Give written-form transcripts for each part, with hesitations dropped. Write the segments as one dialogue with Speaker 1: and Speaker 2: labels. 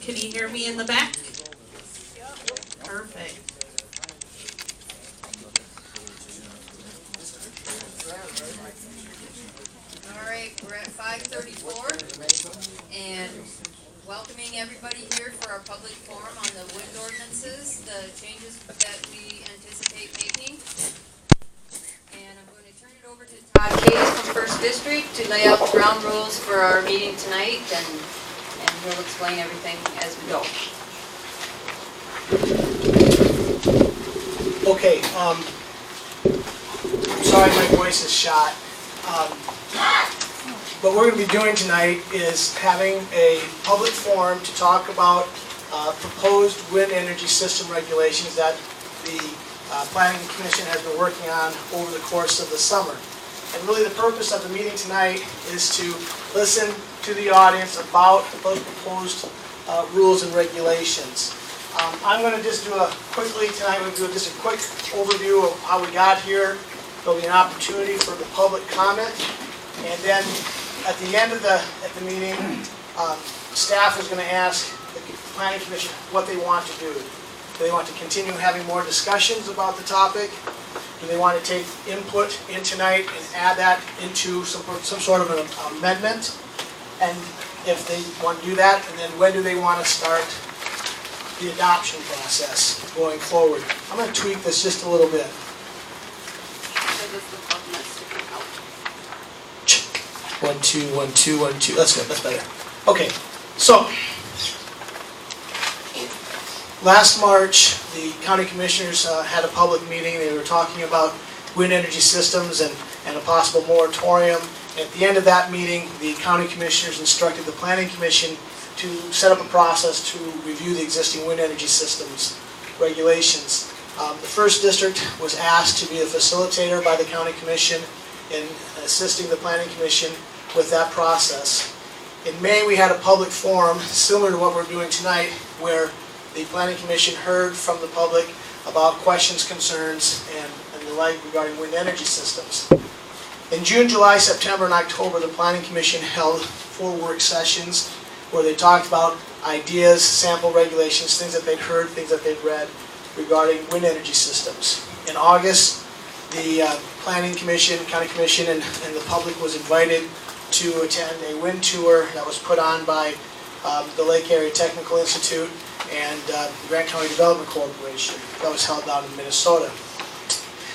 Speaker 1: Can you hear me in the back? Perfect.
Speaker 2: All right, we're at 5:34 and welcoming everybody here for our public forum on the wind ordinances, the changes that we anticipate making. And I'm going to turn it over to Todd Case from First District to lay out the ground rules for our meeting tonight, and he'll explain everything as we go.
Speaker 3: Okay, sorry my voice is shot. What we're going to be doing tonight is having a public forum to talk about proposed wind energy system regulations that the Planning Commission has been working on over the course of the summer. And really the purpose of the meeting tonight is to listen to the audience about those proposed rules and regulations. I'm going to just do tonight we'll do just a quick overview of how we got here. There'll be an opportunity for the public comment, and then at the end of the meeting, staff is going to ask the Planning Commission what they want to do. Do they want to continue having more discussions about the topic? Do they want to take input in tonight and add that into some sort of an amendment? And if they want to do that, and then when do they want to start the adoption process going forward? I'm going to tweak this just a little bit. 1, 2, 1, 2, 1, 2. That's good. That's better. Okay. So last March, the county commissioners had a public meeting. They were talking about wind energy systems and a possible moratorium. At the end of that meeting, the county commissioners instructed the Planning Commission to set up a process to review the existing wind energy systems regulations. The First District was asked to be a facilitator by the County Commission in assisting the Planning Commission with that process. In May, we had a public forum similar to what we're doing tonight, where the Planning Commission heard from the public about questions, concerns, and the like regarding wind energy systems. In June, July, September, and October, the Planning Commission held 4 work sessions where they talked about ideas, sample regulations, things that they'd heard, things that they'd read regarding wind energy systems. In August, the Planning Commission, County Commission, and the public was invited to attend a wind tour that was put on by the Lake Area Technical Institute and Grant County Development Corporation that was held down in Minnesota.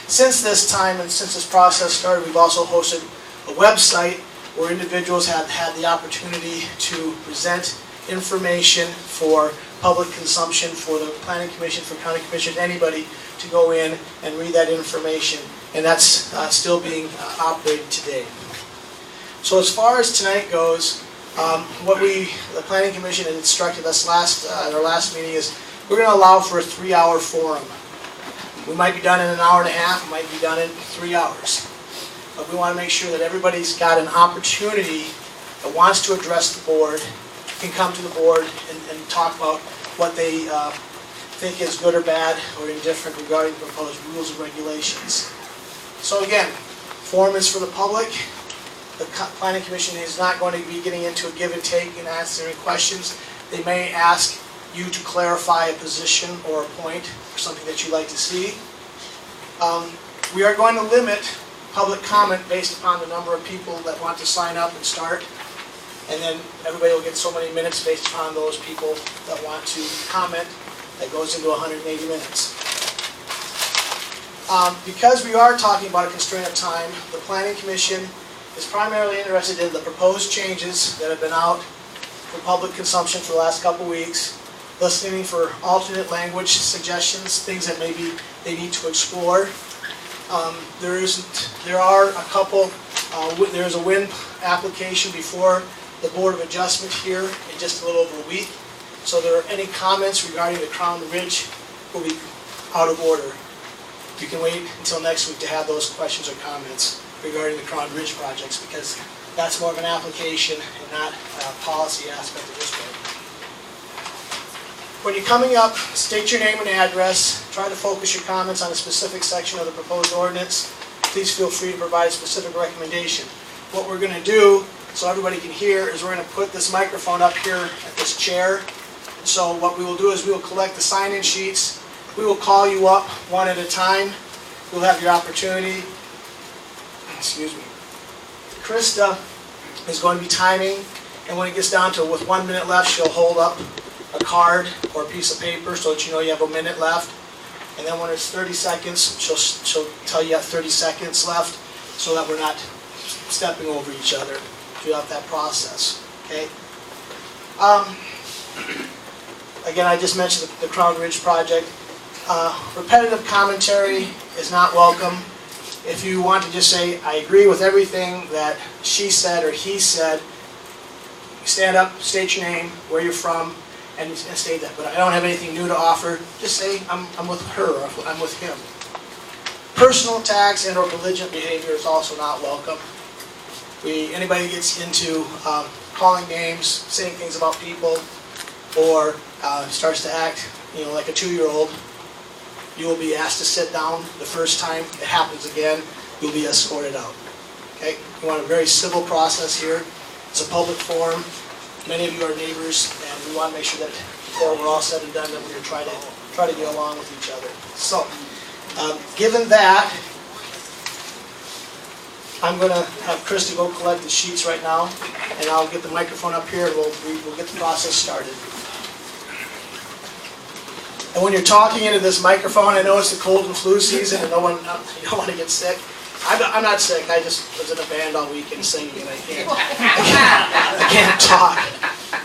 Speaker 3: Since this time and since this process started, we've also hosted a website where individuals have had the opportunity to present information for public consumption for the Planning Commission, for County Commission, anybody to go in and read that information. And that's still being operated today. So as far as tonight goes, what the Planning Commission had instructed us at our last meeting is we're going to allow for a 3-hour forum. We might be done in an hour and a half, we might be done in 3 hours. But we want to make sure that everybody's got an opportunity that wants to address the board, can come to the board and talk about what they think is good or bad or indifferent regarding the proposed rules and regulations. So again, forum is for the public. The Planning Commission is not going to be getting into a give and take and answering questions. They may ask you to clarify a position or a point or something that you'd like to see. We are going to limit public comment based upon the number of people that want to sign up and start. And then everybody will get so many minutes based upon those people that want to comment. That goes into 180 minutes. Because we are talking about a constraint of time, the Planning Commission is primarily interested in the proposed changes that have been out for public consumption for the last couple weeks, listening for alternate language suggestions, things that maybe they need to explore. There's a wind application before the Board of Adjustment here in just a little over a week. So there are any comments regarding the Crown Ridge will be out of order. You can wait until next week to have those questions or comments regarding the Crown Ridge projects, because that's more of an application and not a policy aspect of this one. When you're coming up, state your name and address. Try to focus your comments on a specific section of the proposed ordinance. Please feel free to provide a specific recommendation. What we're going to do, so everybody can hear, is we're going to put this microphone up here at this chair. So what we will do is we will collect the sign-in sheets. We will call you up one at a time. You'll have your opportunity. Excuse me. Krista is going to be timing, and when it gets down to with 1 minute left, she'll hold up a card or a piece of paper so that you know you have a minute left. And then when it's 30 seconds, she'll tell you have 30 seconds left so that we're not stepping over each other throughout that process. Okay? Again, I just mentioned the Crown Ridge project. Repetitive commentary is not welcome. If you want to just say, I agree with everything that she said or he said, stand up, state your name, where you're from, and state that. But I don't have anything new to offer. Just say, I'm with her, or I'm with him. Personal attacks and or belligerent behavior is also not welcome. Anybody gets into calling names, saying things about people, or starts to act, like a 2-year-old, you will be asked to sit down. The first time it happens again, you'll be escorted out. Okay? You want a very civil process here. It's a public forum. Many of you are neighbors, and we want to make sure that before we're all said and done, that we're try to get along with each other. So, given that, I'm going to have Krista go collect the sheets right now, and I'll get the microphone up here, and we'll get the process started. And when you're talking into this microphone, I know it's the cold and flu season, and you don't want to get sick. I'm not sick. I just was in a band all weekend singing, and I can't talk.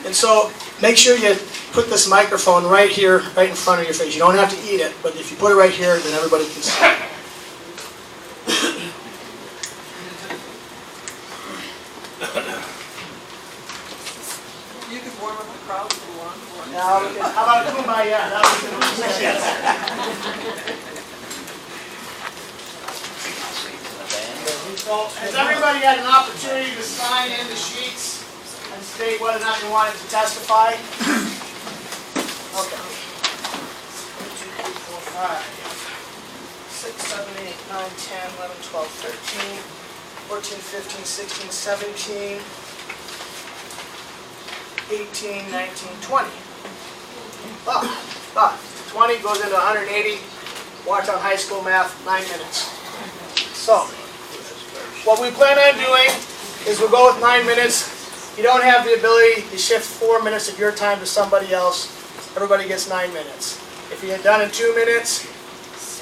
Speaker 3: And so make sure you put this microphone right here, right in front of your face. You don't have to eat it, but if you put it right here, then everybody can see it.
Speaker 1: You could warm up the crowd if you want.
Speaker 3: Now, how about Kumbaya? That was good. So, has everybody had an opportunity to sign in the sheets and state whether or not you wanted to testify? Okay. 1, 2, 3, 4, 5, 6, 7, 8, 9, 10, 11, 12, 13, 14, 15, 16, 17, 18, 19, 20. 20 goes into 180. Watertown High School math, 9 minutes. So, what we plan on doing is we'll go with 9 minutes. You don't have the ability to shift 4 minutes of your time to somebody else. Everybody gets 9 minutes. If you get done in 2 minutes,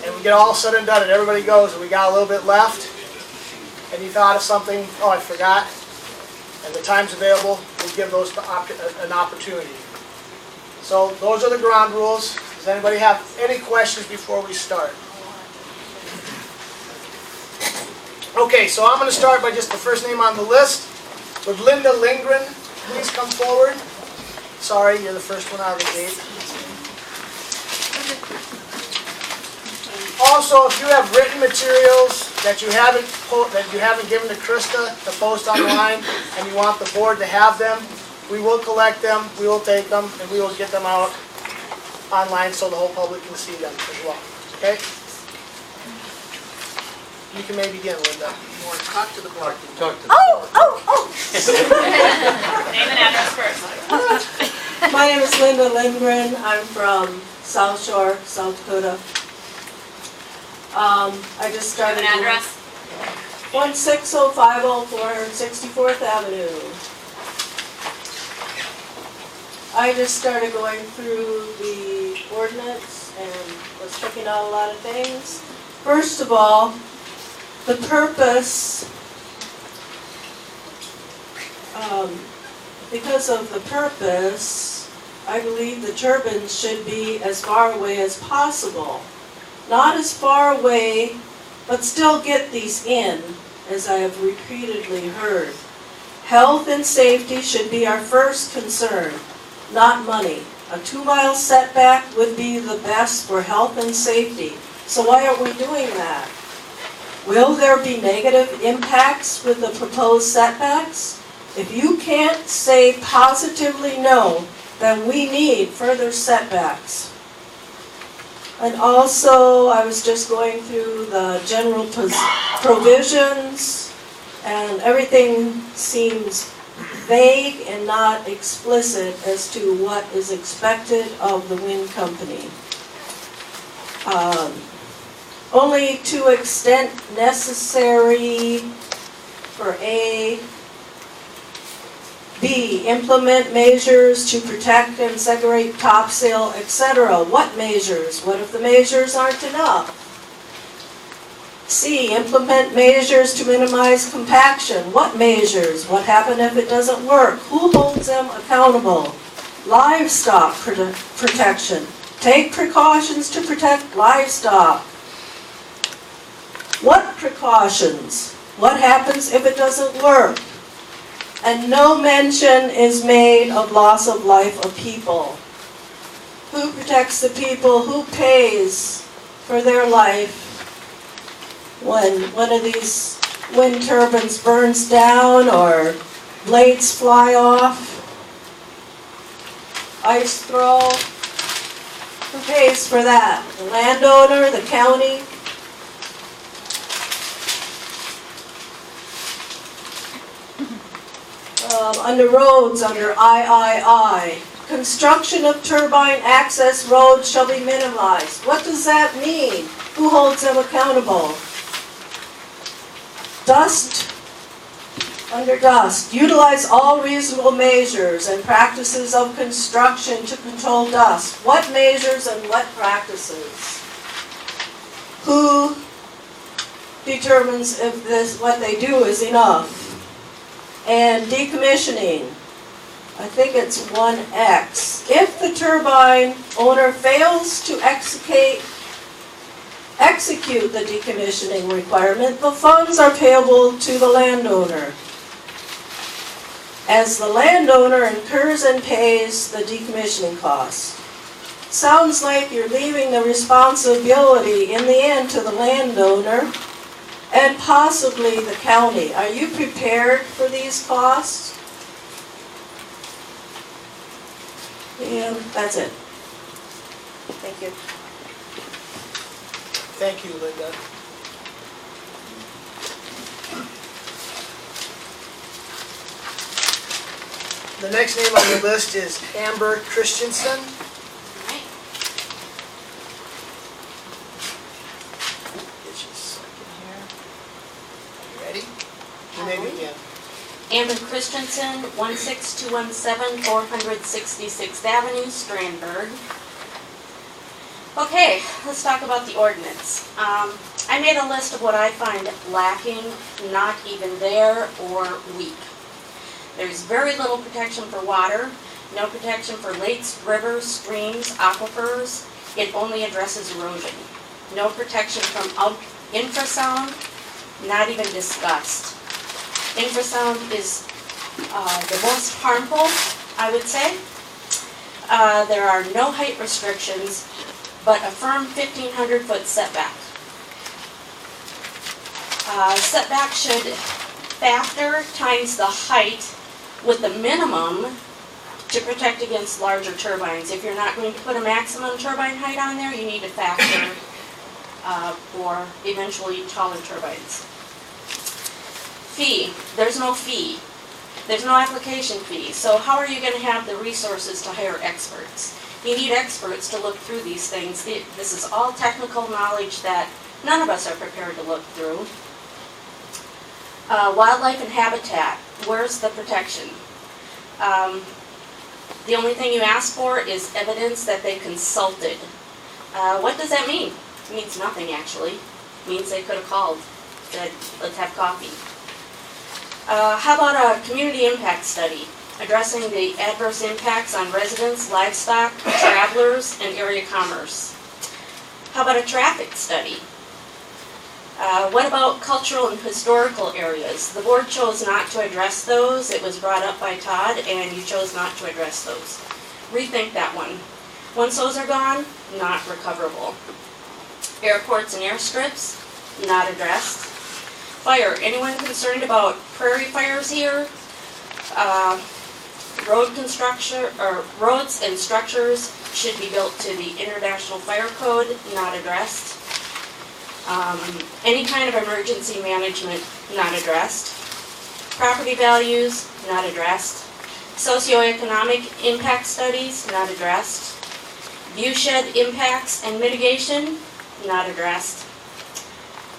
Speaker 3: and we get all said and done, and everybody goes, and we got a little bit left, and you thought of something, oh, I forgot, and the time's available, we'll give those an opportunity. So those are the ground rules. Does anybody have any questions before we start? Okay, so I'm going to start by just the first name on the list. Would Linda Lindgren please come forward? Sorry, you're the first one out of the gate. Also, if you have written materials that you haven't given to Krista to post online, and you want the board to have them, we will collect them, we will take them, and we will get them out online so the whole public can see them as well. Okay? You can maybe begin, Linda. You want to talk to the board.
Speaker 4: Oh!
Speaker 2: Name and address first.
Speaker 4: My name is Linda Lindgren. I'm from South Shore, South Dakota. I just started.
Speaker 2: Name and address.
Speaker 4: 16050 464th Avenue. I just started going through the ordinance and was checking out a lot of things. First of all, the purpose, because of the purpose, I believe the turbines should be as far away as possible. Not as far away, but still get these in, as I have repeatedly heard. Health and safety should be our first concern, not money. A 2-mile setback would be the best for health and safety. So why aren't we doing that? Will there be negative impacts with the proposed setbacks? If you can't say positively no, then we need further setbacks. And also, I was just going through the general provisions, and everything seems vague and not explicit as to what is expected of the wind company. Only to extent necessary for A. B. Implement measures to protect and segregate topsail, etc. What measures? What if the measures aren't enough? C. Implement measures to minimize compaction. What measures? What happens if it doesn't work? Who holds them accountable? Livestock protection. Take precautions to protect livestock. What precautions? What happens if it doesn't work? And no mention is made of loss of life of people. Who protects the people? Who pays for their life when one of these wind turbines burns down or blades fly off? Ice throw. Who pays for that? The landowner, the county? Under roads, under III, construction of turbine access roads shall be minimized. What does that mean? Who holds them accountable? Dust, under dust, utilize all reasonable measures and practices of construction to control dust. What measures and what practices? Who determines if what they do is enough? And decommissioning, I think it's 1X. If the turbine owner fails to execute the decommissioning requirement, the funds are payable to the landowner, as the landowner incurs and pays the decommissioning costs. Sounds like you're leaving the responsibility in the end to the landowner and possibly the county. Are you prepared for these costs? And that's it. Thank you.
Speaker 3: Thank you, Linda. The next name on the list is Amber Christensen.
Speaker 5: Amber Christensen, 16217 466th Avenue, Strandberg. Okay, let's talk about the ordinance. I made a list of what I find lacking, not even there, or weak. There's very little protection for water, no protection for lakes, rivers, streams, aquifers. It only addresses erosion. No protection from infrasound, not even discussed. Infrasound is the most harmful, I would say. There are no height restrictions, but a firm 1,500-foot setback. Setback should factor times the height with the minimum to protect against larger turbines. If you're not going to put a maximum turbine height on there, you need to factor for eventually taller turbines. Fee. There's no fee. There's no application fee. So how are you going to have the resources to hire experts? You need experts to look through these things. This is all technical knowledge that none of us are prepared to look through. Wildlife and habitat. Where's the protection? The only thing you ask for is evidence that they consulted. What does that mean? It means nothing, actually. It means they could have called, said, let's have coffee. How about a community impact study addressing the adverse impacts on residents, livestock, travelers, and area commerce? How about a traffic study? What about cultural and historical areas? The board chose not to address those. It was brought up by Todd, and you chose not to address those. Rethink that one. Once those are gone, not recoverable. Airports and airstrips, not addressed. Fire. Anyone concerned about prairie fires here? Road construction, or roads and structures should be built to the International Fire Code, not addressed. Any kind of emergency management, not addressed. Property values, not addressed. Socioeconomic impact studies, not addressed. Viewshed impacts and mitigation, not addressed.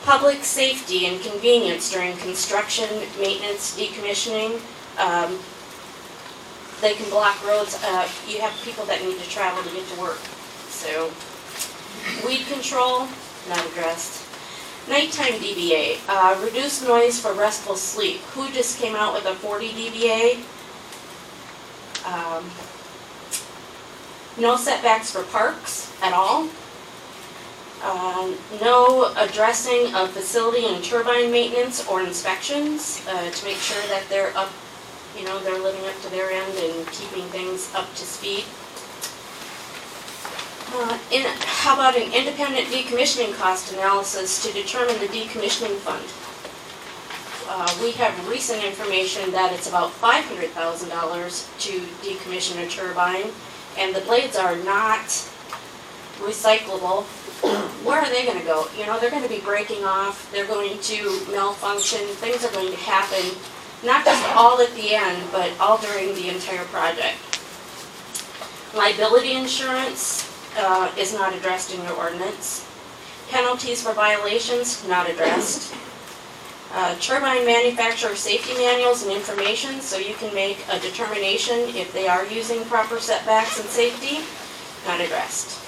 Speaker 5: Public safety and convenience during construction, maintenance, decommissioning. They can block roads. You have people that need to travel to get to work. So, weed control, not addressed. Nighttime DBA, reduced noise for restful sleep. Who just came out with a 40 dBA? No setbacks for parks at all. No addressing of facility and turbine maintenance or inspections to make sure that they're up, they're living up to their end and keeping things up to speed. How about an independent decommissioning cost analysis to determine the decommissioning fund? We have recent information that it's about $500,000 to decommission a turbine, and the blades are not recyclable. Where are they going to go? They're going to be breaking off, they're going to malfunction, things are going to happen, not just all at the end, but all during the entire project. Liability insurance is not addressed in your ordinance. Penalties for violations, not addressed. Turbine manufacturer safety manuals and information, so you can make a determination if they are using proper setbacks and safety, not addressed.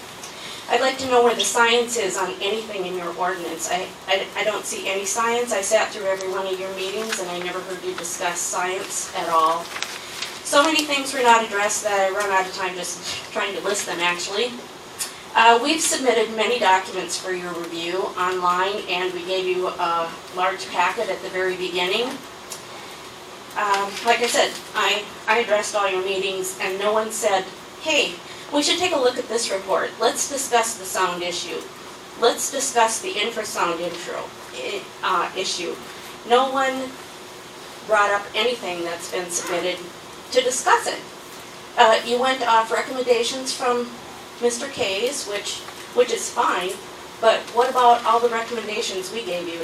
Speaker 5: I'd like to know where the science is on anything in your ordinance. I don't see any science. I sat through every one of your meetings and I never heard you discuss science at all. So many things were not addressed that I run out of time just trying to list them actually. We've submitted many documents for your review online, and we gave you a large packet at the very beginning. Like I said, I addressed all your meetings, and no one said, hey, we should take a look at this report. Let's discuss the sound issue. Let's discuss the infrasound issue. No one brought up anything that's been submitted to discuss it. You went off recommendations from Mr. K's, which is fine, but what about all the recommendations we gave you?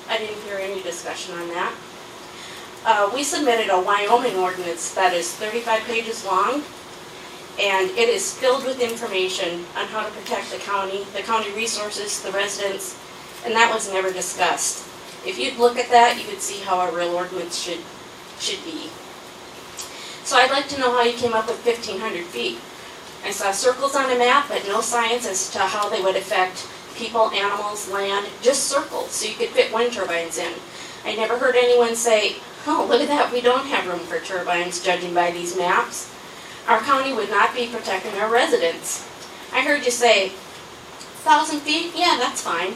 Speaker 5: I didn't hear any discussion on that. We submitted a Wyoming ordinance that is 35 pages long, and it is filled with information on how to protect the county resources, the residents, and that was never discussed. If you'd look at that, you could see how a real ordinance should be. So I'd like to know how you came up with 1,500 feet. I saw circles on a map, but no science as to how they would affect people, animals, land, just circles, so you could fit wind turbines in. I never heard anyone say, oh, look at that, we don't have room for turbines, judging by these maps. Our county would not be protecting our residents. I heard you say, 1,000 feet? Yeah, that's fine.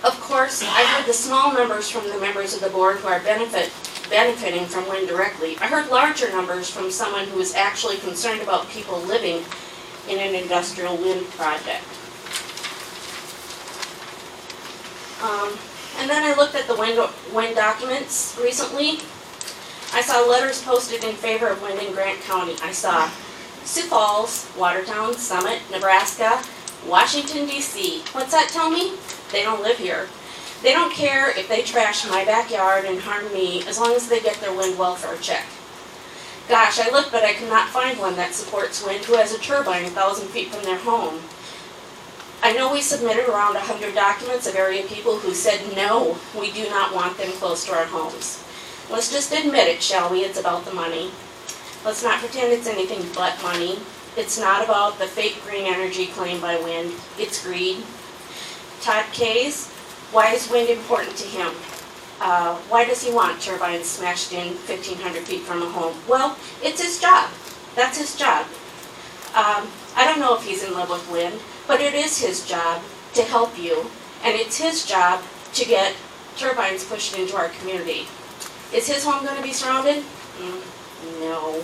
Speaker 5: Of course, I heard the small numbers from the members of the board who are benefiting from wind directly. I heard larger numbers from someone who is actually concerned about people living in an industrial wind project. And then I looked at the wind documents recently. I saw letters posted in favor of wind in Grant County. I saw Sioux Falls, Watertown, Summit, Nebraska, Washington, D.C. What's that tell me? They don't live here. They don't care if they trash my backyard and harm me as long as they get their wind welfare check. Gosh, I looked, but I could not find one that supports wind who has a turbine 1,000 feet from their home. I know we submitted around 100 documents of area people who said no, we do not want them close to our homes. Let's just admit it, shall we? It's about the money. Let's not pretend it's anything but money. It's not about the fake green energy claimed by wind. It's greed. Todd Kays, why is wind important to him? Why does he want turbines smashed in 1,500 feet from a home? Well, it's his job. That's his job. I don't know if he's in love with wind, but it is his job to help you, and it's his job to get turbines pushed into our community. Is his home going to be surrounded? No.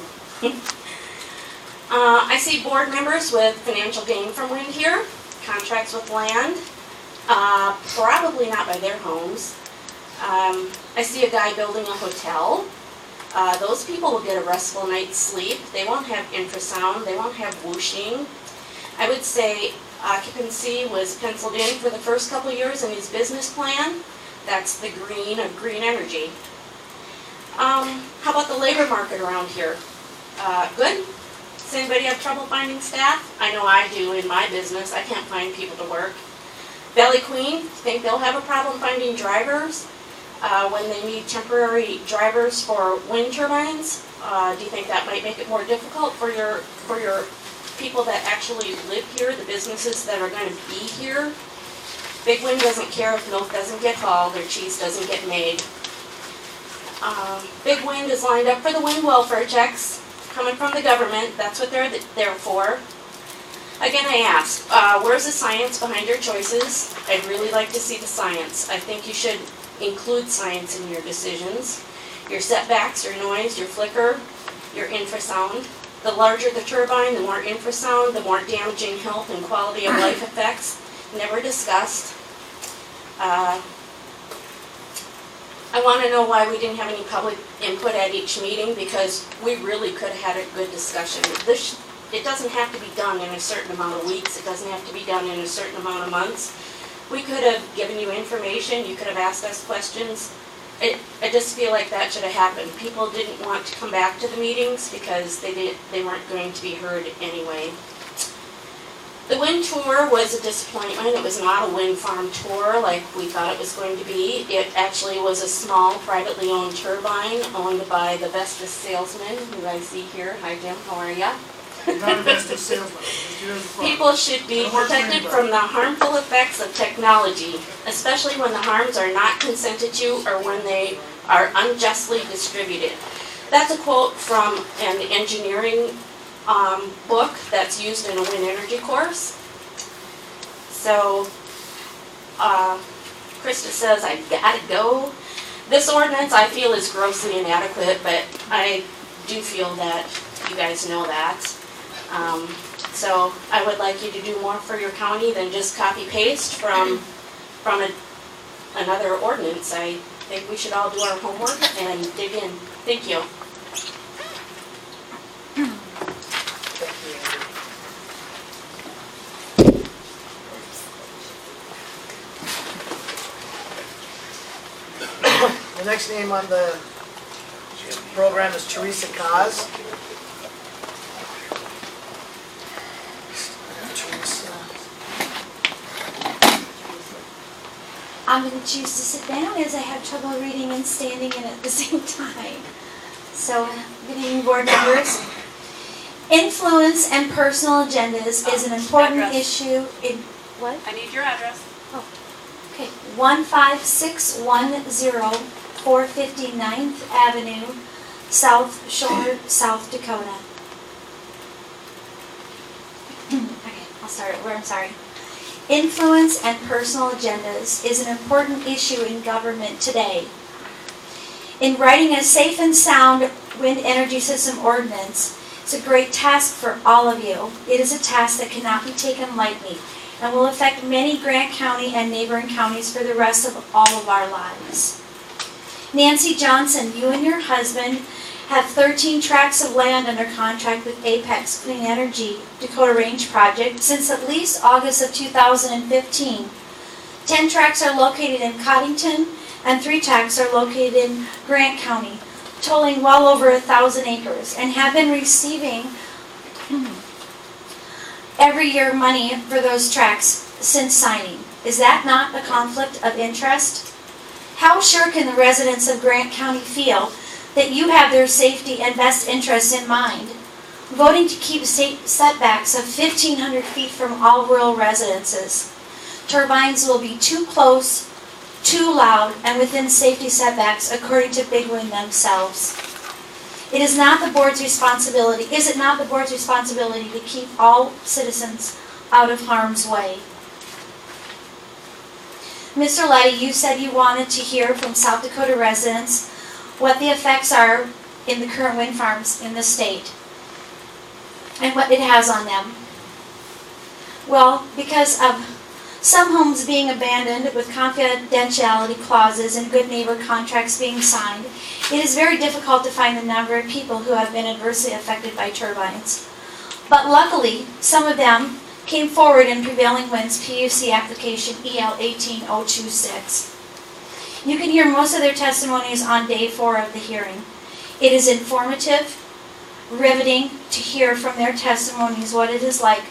Speaker 5: I see board members with financial gain from wind here, contracts with land, probably not by their homes. I see a guy building a hotel. Those people will get a restful night's sleep. They won't have infrasound. They won't have whooshing. I would say occupancy was penciled in for the first couple of years in his business plan. That's the green of green energy. How about the labor market around here? Good? Does anybody have trouble finding staff? I know I do in my business. I can't find people to work. Valley Queen, think they'll have a problem finding drivers when they need temporary drivers for wind turbines? Do you think that might make it more difficult for your people that actually live here, the businesses that are going to be here? Big Wind doesn't care if milk doesn't get hauled or cheese doesn't get made. Big Wind is lined up for the wind welfare checks coming from the government. That's what they're there for. Again, I ask, where's the science behind your choices? I'd really like to see the science. I think you should include science in your decisions. Your setbacks, your noise, your flicker, your infrasound. The larger the turbine, the more infrasound, the more damaging health and quality of life effects. Never discussed. I want to know why we didn't have any public input at each meeting, because we really could have had a good discussion. It doesn't have to be done in a certain amount of weeks. It doesn't have to be done in a certain amount of months. We could have given you information. You could have asked us questions. I just feel like that should have happened. People didn't want to come back to the meetings because they weren't going to be heard anyway. The wind tour was a disappointment. It was not a wind farm tour like we thought it was going to be. It actually was a small, privately owned turbine owned by the bestest salesman, who I see here. Hi, Jim. How are ya?
Speaker 1: Not a vested salesman.
Speaker 5: People should be protected from the harmful effects of technology, especially when the harms are not consented to or when they are unjustly distributed. That's a quote from an engineering book that's used in a wind energy course. So, Krista says, I've got to go. This ordinance I feel is grossly inadequate, but I do feel that you guys know that. So I would like you to do more for your county than just copy-paste from another ordinance. I think we should all do our homework and dig in. Thank you.
Speaker 3: The next name on the program is Teresa Kaz.
Speaker 6: I'm going to choose to sit down as I have trouble reading and standing in at the same time. So, good evening, board members. Influence and personal agendas is an important
Speaker 5: Address.
Speaker 6: issue in, what?
Speaker 5: I need your address.
Speaker 6: Okay, 15610 459th Avenue, South Shore, South Dakota. Okay, I'll start it where I'm sorry. Influence and personal agendas is an important issue in government today. In writing a safe and sound wind energy system ordinance, it's a great task for all of you. It is a task that cannot be taken lightly and will affect many Grant County and neighboring counties for the rest of all of our lives. Nancy Johnson, you and your husband have 13 tracts of land under contract with Apex Clean Energy Dakota Range Project since at least August of 2015. 10 tracts are located in Coddington and 3 tracts are located in Grant County, totaling well over 1,000 acres, and have been receiving every year money for those tracts since signing. Is that not a conflict of interest? How sure can the residents of Grant County feel that you have their safety and best interests in mind? Voting to keep setbacks of 1,500 feet from all rural residences. Turbines will be too close, too loud, and within safety setbacks, according to Big Wind themselves. It is not the board's responsibility, is it not the board's responsibility to keep all citizens out of harm's way? Mr. Letty, you said you wanted to hear from South Dakota residents what the effects are in the current wind farms in the state and what it has on them. Well, because of some homes being abandoned with confidentiality clauses and good neighbor contracts being signed, it is very difficult to find the number of people who have been adversely affected by turbines. But luckily, some of them came forward in Prevailing Winds PUC application EL 18026. You can hear most of their testimonies on day 4 of the hearing. It is informative, riveting to hear from their testimonies what it is like